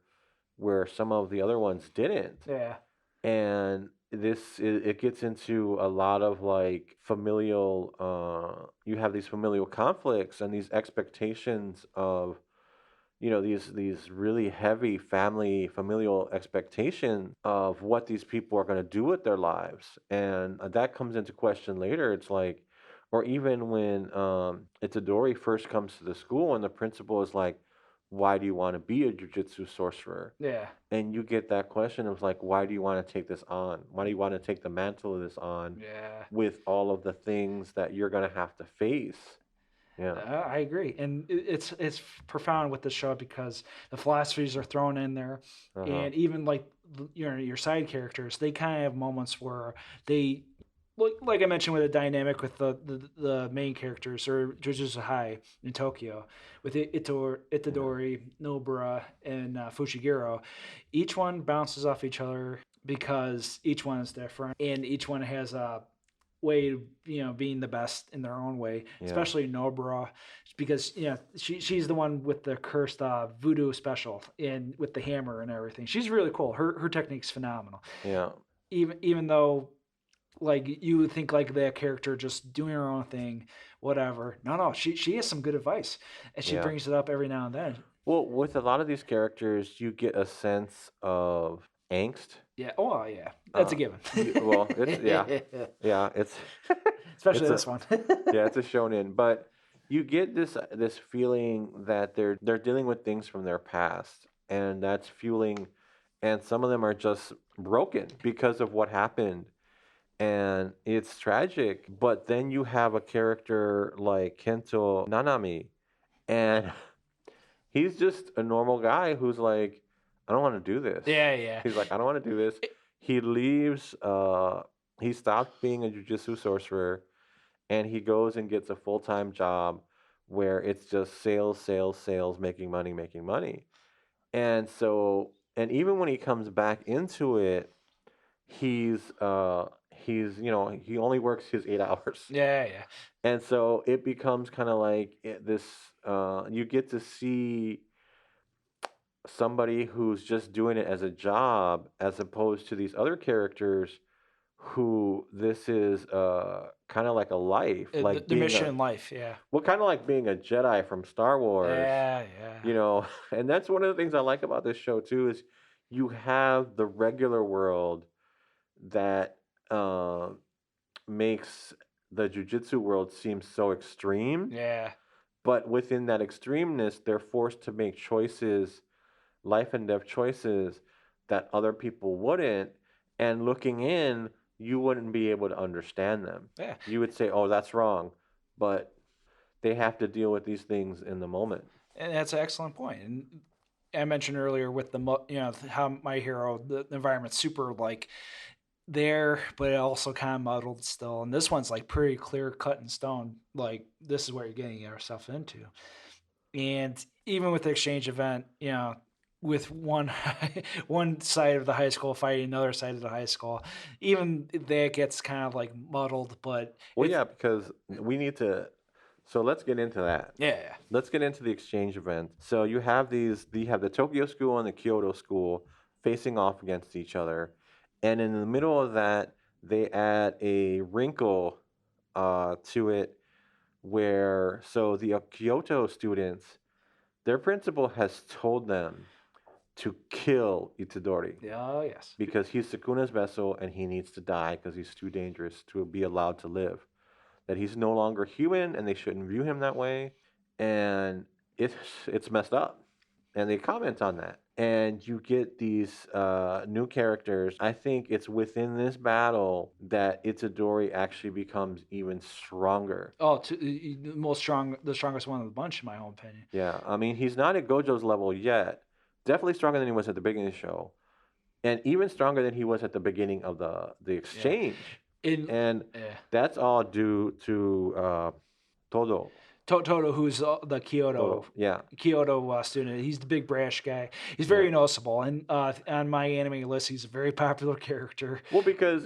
where some of the other ones didn't. yeah, And it gets into a lot of like familial, you have these familial conflicts and these expectations of, these really heavy familial expectations of what these people are going to do with their lives. And that comes into question later. It's like, or even when Itadori first comes to the school and the principal is like, why do you want to be a jujitsu sorcerer? yeah. And you get that question of like, why do you want to take this on? Why do you want to take the mantle of this on Yeah, with all of the things that you're going to have to face? Yeah. I agree, and it's profound with the show because the philosophies are thrown in there, Uh-huh. and even like your side characters, they kind of have moments where they like I mentioned with the dynamic with the main characters or Jujutsu High in Tokyo with Yeah. Itadori, Nobara, and Fushiguro, each one bounces off each other because each one is different and each one has a way of being the best in their own way, Yeah. especially Nobara because she's the one with the cursed voodoo special and with the hammer and everything. She's really cool. Her technique's phenomenal. Yeah. Even though like you would think like that character just doing her own thing, whatever. No, she has some good advice, and she Yeah. brings it up every now and then. Well, with a lot of these characters, you get a sense of angst. Yeah. Oh yeah, that's a Uh, given. well, yeah, Especially it's a this one. yeah, it's a shonen, but you get this feeling that they're dealing with things from their past, and that's fueling, and some of them are just broken because of what happened, and it's tragic. But then you have a character like Kento Nanami, and he's just a normal guy who's like, I don't want to do this. Yeah. He's like, I don't want to do this. He leaves. He stops being a jujitsu sorcerer, and he goes and gets a full-time job where it's just sales, sales, sales, making money, making money. And so, and even when he comes back into it, he's he only works his 8 hours. Yeah. And so it becomes kind of like this. You get to see somebody who's just doing it as a job, as opposed to these other characters who this is kind of like a life, like The being mission a in life. Yeah. well, kind of like being a Jedi from Star Wars, Yeah. and that's one of the things I like about this show too is you have the regular world that makes the jujitsu world seem so extreme, Yeah. but within that extremeness, they're forced to make choices, life and death choices that other people wouldn't. And looking in, you wouldn't be able to understand them. Yeah. You would say, "Oh, that's wrong," but they have to deal with these things in the moment. And that's an excellent point. And I mentioned earlier with how My Hero, the environment's super like there, but it also kind of muddled still. And this one's like pretty clear cut in stone. Like this is what you're getting yourself into. And even with the exchange event, with one one side of the high school fighting another side of the high school, even that gets kind of like muddled. But Well, yeah, because we need to. So let's get into that. yeah, Let's get into the exchange event. So you have these. You have the Tokyo school and the Kyoto school facing off against each other, and in the middle of that, they add a wrinkle to it, where so the Kyoto students, their principal has told them to kill Itadori oh yes, because he's Sukuna's vessel and he needs to die because he's too dangerous to be allowed to live. That he's no longer human and they shouldn't view him that way. And it's messed up. And they comment on that. And you get these new characters. I think it's within this battle that Itadori actually becomes even stronger. oh, the strongest one of the bunch, in my own opinion. Yeah, I mean, he's not at Gojo's level yet. Definitely stronger than he was at the beginning of the show. And even stronger than he was at the beginning of the exchange. And that's all due to Todo. Toto, who's the Kyoto student. He's the big brash guy. He's very noticeable, and on my anime list, he's a very popular character. Well, because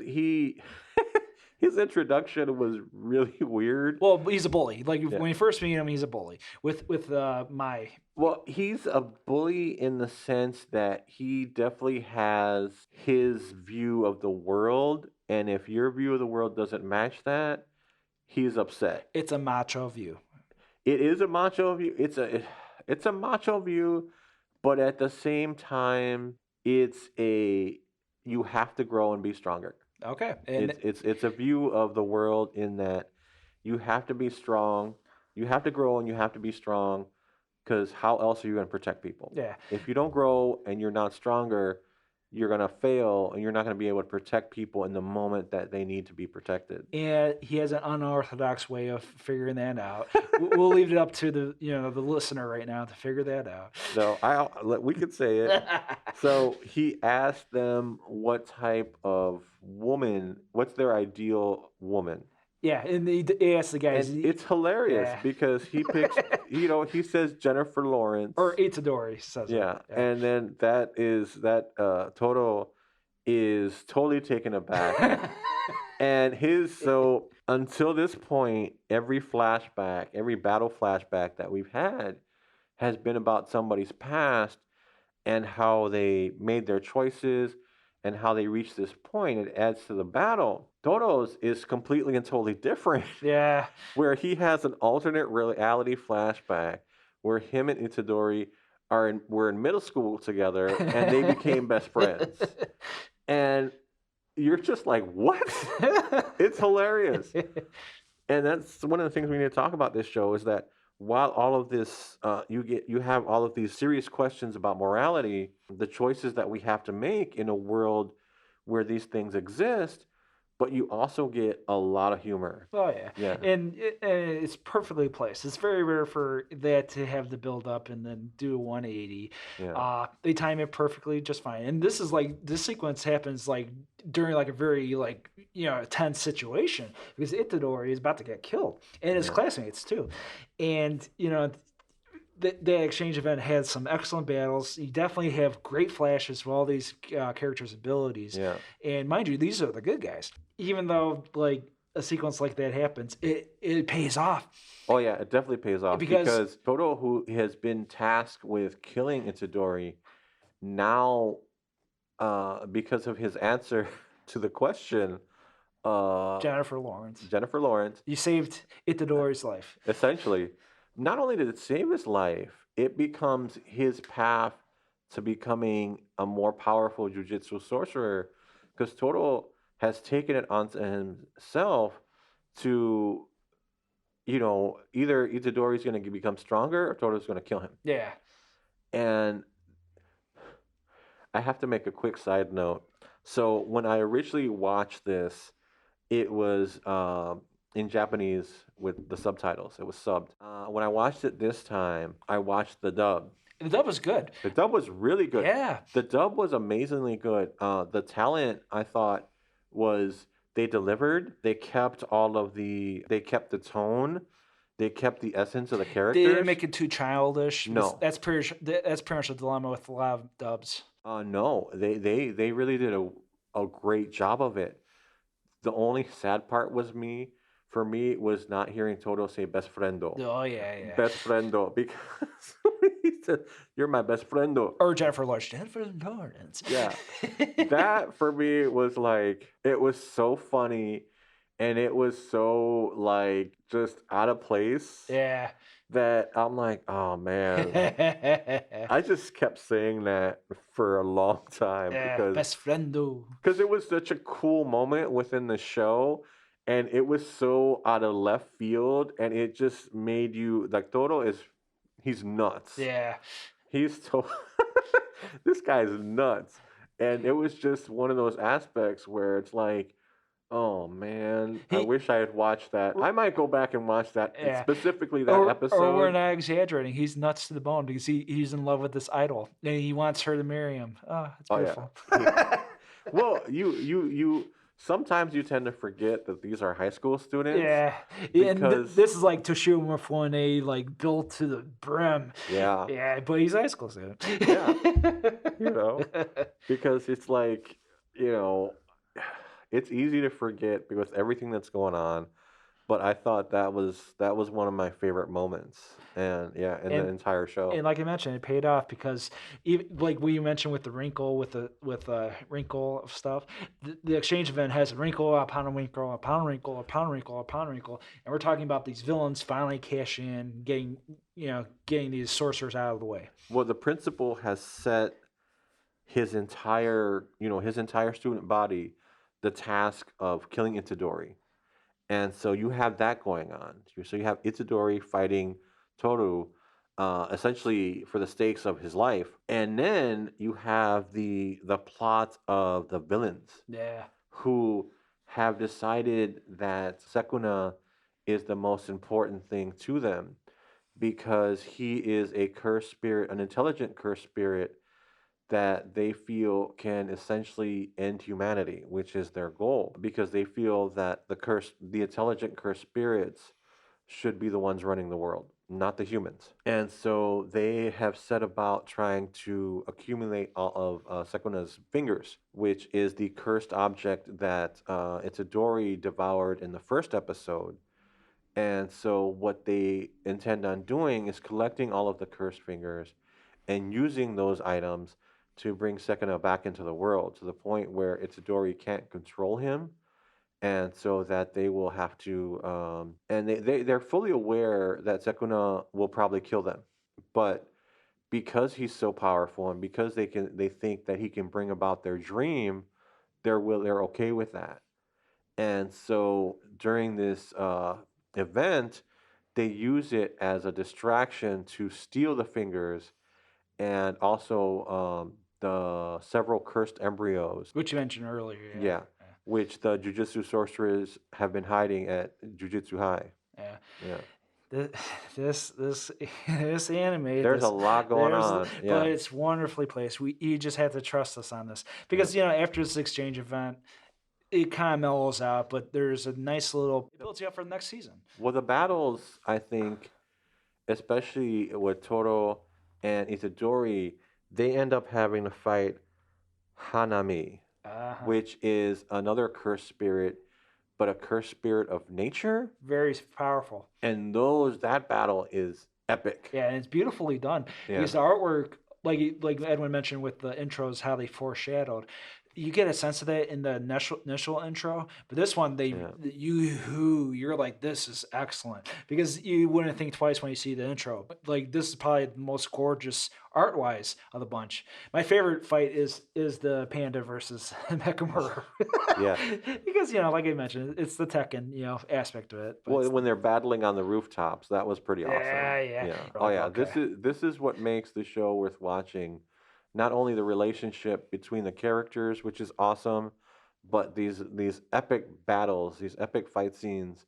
his introduction was really weird. Well, he's a bully. Like when you first meet him, he's a bully. With my. Well, he's a bully in the sense that he definitely has his view of the world, and if your view of the world doesn't match that, he's upset. It's a macho view. It is a macho view. It's a macho view, but at the same time, you have to grow and be stronger. Okay, and it's a view of the world in that you have to be strong, you have to grow, and you have to be strong, because how else are you going to protect people? Yeah. If you don't grow and you're not stronger, you're going to fail, and you're not going to be able to protect people in the moment that they need to be protected. And he has an unorthodox way of figuring that out. We'll leave it up to the listener right now to figure that out. So we could say it. So he asked them what type of woman, what's their ideal woman. Yeah, and he asked the guys. And it's hilarious because he picks, he says Jennifer Lawrence. Or Itadori says yeah. And then Toto is totally taken aback. And so until this point, every battle flashback that we've had has been about somebody's past and how they made their choices and how they reached this point. It adds to the battle. Toto's is completely and totally different. Yeah. Where he has an alternate reality flashback where him and Itadori were in middle school together and they became best friends. And you're just like, what? It's hilarious. And that's one of the things we need to talk about this show is that while all of this, you have all of these serious questions about morality, the choices that we have to make in a world where these things exist, but you also get a lot of humor. Oh yeah, Yeah, and it's perfectly placed. It's very rare for that to have the build up and then do a 180. yeah, They time it perfectly, just fine. And this is like this sequence happens like during like a very like tense situation because Itadori is about to get killed and his yeah, classmates too, and that exchange event had some excellent battles. You definitely have great flashes for all these characters' abilities, yeah. and mind you, these are the good guys. Even though like a sequence like that happens, it pays off Oh yeah, it definitely pays off because because Toto, who has been tasked with killing Itadori, now, because of his answer to the question, uh, Jennifer Lawrence, Jennifer Lawrence, you saved Itadori's life. essentially, not only did it save his life, it becomes his path to becoming a more powerful jujitsu sorcerer because Toto has taken it onto himself to, either Itadori's going to become stronger or Toto's going to kill him. Yeah, And I have to make a quick side note. So when I originally watched this, it was in Japanese with the subtitles. It was subbed. When I watched it this time, I watched the dub. the dub was good. The dub was really good. Yeah, The dub was amazingly good. The talent, I thought, was they delivered. They kept the tone. They kept the essence of the they didn't characters. make it too childish because No, that's pretty much the dilemma with a lot of dubs. no, they really did a great job of it. The only sad part for me, was not hearing Toto say besto-friendo. Oh yeah. Besto-friendo, because he said, "You're my best friendo." Or Jennifer Lawrence. Yeah, that for me was like, it was so funny, and it was so like just out of place Yeah. that I'm like, oh man. Yeah, I just kept saying that for a long time best friendo. because it was such a cool moment within the show, and it was so out of left field, and it just made you like Toro is he's nuts. Yeah. He's so this guy's nuts, and it was just one of those aspects where it's like, oh man, I He wish I had watched that. I might go back and watch that, and yeah. specifically that Or we're episode. not exaggerating. He's nuts to the bone because he's in love with this idol and he wants her to marry him. Oh, it's Oh yeah. beautiful. Well, you sometimes you tend to forget that these are high school students Yeah. And because this is like Toshio Mifune, like built to the brim. yeah, Yeah, but he's a high school student. yeah, you know, because it's like, you know, it's easy to forget because everything that's going on. But I thought that was one of my favorite moments, and yeah, in the and entire show. and like I mentioned, it paid off because even, like we mentioned with the wrinkle with wrinkle of stuff, the exchange event has a wrinkle upon a wrinkle upon a wrinkle upon a wrinkle upon a wrinkle, and we're talking about these villains finally cash in, getting these sorcerers out of the way. Well, the principal has set his entire student body the task of killing Itadori. And so you have that going on. So you have Itadori fighting Toru, essentially for the stakes of his life, and then you have the plot of the villains Yeah, who have decided that Sekuna is the most important thing to them because he is a cursed spirit, an intelligent cursed spirit that they feel can essentially end humanity, which is their goal, because they feel that the intelligent cursed spirits should be the ones running the world, not the humans. And so they have set about trying to accumulate all of Sekuna's fingers, which is the cursed object that Itadori devoured in the first episode. And so what they intend on doing is collecting all of the cursed fingers and using those items to bring Sekuna back into the world to the point where Itadori can't control him. And so that they will have to, and they're fully aware that Sekuna will probably kill them. But because he's so powerful and because they think that he can bring about their dream, they're okay with that. And so during this event, they use it as a distraction to steal the fingers and also the several cursed embryos. Which you mentioned earlier. Yeah, which the jujutsu sorcerers have been hiding at Jujutsu High. Yeah. Yeah. This anime. There's a lot going on. But Yeah. it's wonderfully placed. You just have to trust us on this because after this exchange event, it kind of mellows out, but there's a nice little it builds you up for the next season. Well, the battles, I think, especially with Toro and Itadori, they end up having to fight Hanami, which is another cursed spirit, but a cursed spirit of nature. Very powerful. And that battle is epic. Yeah, and it's beautifully done. Yeah. Because the artwork, like Edwin mentioned with the intros, how they foreshadowed. You get a sense of that in the initial intro, but this one you're like, this is excellent because you wouldn't think twice when you see the intro. Like this is probably the most gorgeous art wise of the bunch. My favorite fight is the panda versus Mechamura. Yeah, because like I mentioned, it's the Tekken aspect of it. Well, when they're battling on the rooftops, that was pretty awesome. Yeah. Oh yeah, Okay. this is what makes the show worth watching. Not only the relationship between the characters, which is awesome, but these epic battles, these epic fight scenes,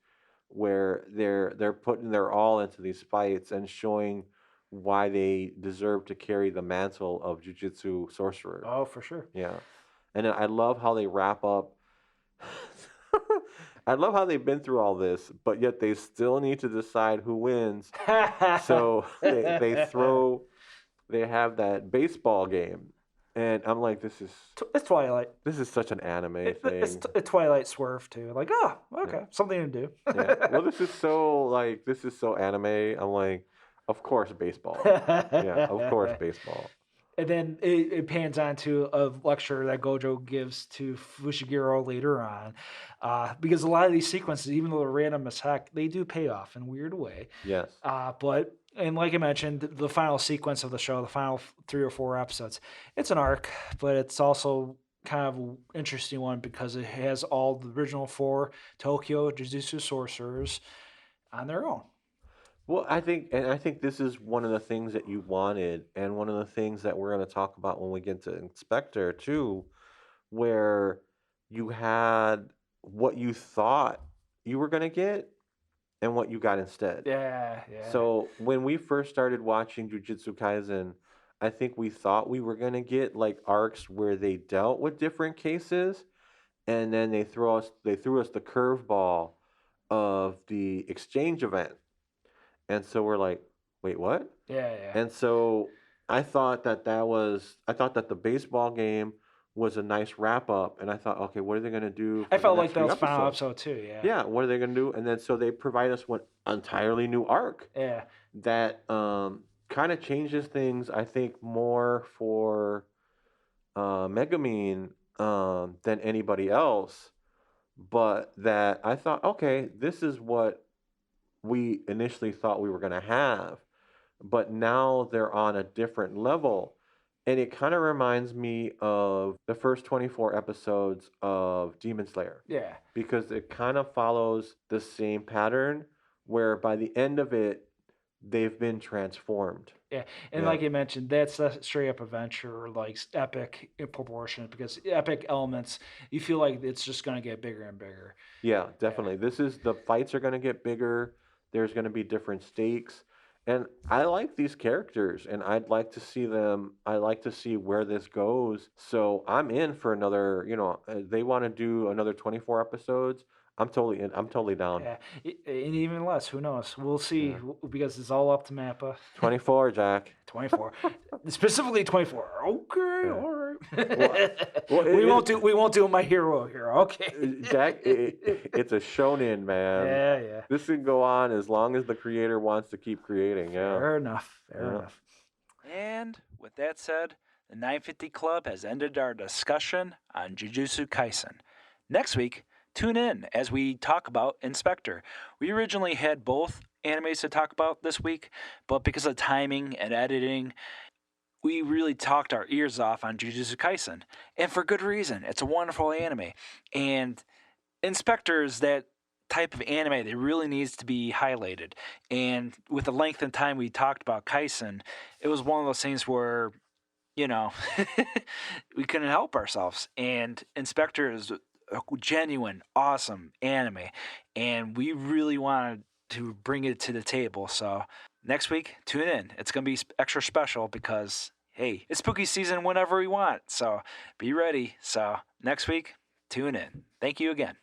where they're putting their all into these fights and showing why they deserve to carry the mantle of jujutsu sorcerer. Oh, for sure. Yeah, and I love how they wrap up. I love how they've been through all this, but yet they still need to decide who wins. So they have that baseball game, and I'm like, it's Twilight. This is such an anime thing. It's a Twilight swerve too. Like, okay, something to do. Yeah. Well, this is so anime. I'm like, of course baseball. Yeah, of course baseball. And then it pans on to a lecture that Gojo gives to Fushiguro later on. Because a lot of these sequences, even though they're random as heck, they do pay off in a weird way. Yes. And like I mentioned, the final sequence of the show, the final 3 or 4 episodes, it's an arc, but it's also kind of an interesting one because it has all the original 4 Tokyo Jujutsu sorcerers on their own. Well, I think this is one of the things that you wanted, and one of the things that we're going to talk about when we get to Spectre too, where you had what you thought you were going to get and what you got instead. Yeah. So when we first started watching Jujutsu Kaisen, I think we thought we were going to get like arcs where they dealt with different cases, and then they threw us the curveball of the exchange event. And so we're like, wait, what? Yeah. And so I thought that the baseball game was a nice wrap up, and I thought, okay, what are they going to do? I felt like that was final episode too. Yeah. Yeah. What are they going to do? And then so they provide us one entirely new arc. Yeah. That kind of changes things, I think, more for Megumin than anybody else. But that I thought, okay, this is what we initially thought we were going to have, but now they're on a different level. And it kind of reminds me of the first 24 episodes of Demon Slayer. Yeah. Because it kind of follows the same pattern where by the end of it, they've been transformed. Yeah. And like you mentioned, that's a straight up adventure, like epic in proportion, because epic elements, you feel like it's just going to get bigger and bigger. Yeah, definitely. The fights are going to get bigger. There's going to be different stakes. And I like these characters, and I'd like to see them. I like to see where this goes. So I'm in for another, they want to do another 24 episodes. I'm totally in. I'm totally down. Yeah, and even less. Who knows? We'll see because it's all up to Mappa. 24, Jack. 24, specifically 24. Okay, all right. Well, we won't do My Hero here. Okay, Jack. It's a shonen, man. Yeah. This can go on as long as the creator wants to keep creating. Yeah. Fair enough. And with that said, the 950 Club has ended our discussion on Jujutsu Kaisen. Next week, tune in as we talk about Spectre. We originally had both animes to talk about this week, but because of timing and editing, we really talked our ears off on Jujutsu Kaisen. And for good reason. It's a wonderful anime. And Spectre is that type of anime that really needs to be highlighted. And with the length and time we talked about Kaisen, it was one of those things where, you know, we couldn't help ourselves. And Inspector is a genuine, awesome anime, and we really wanted to bring it to the table. So next week, tune in. It's going to be extra special because, hey, it's spooky season whenever we want. So be ready. So next week, tune in. Thank you again.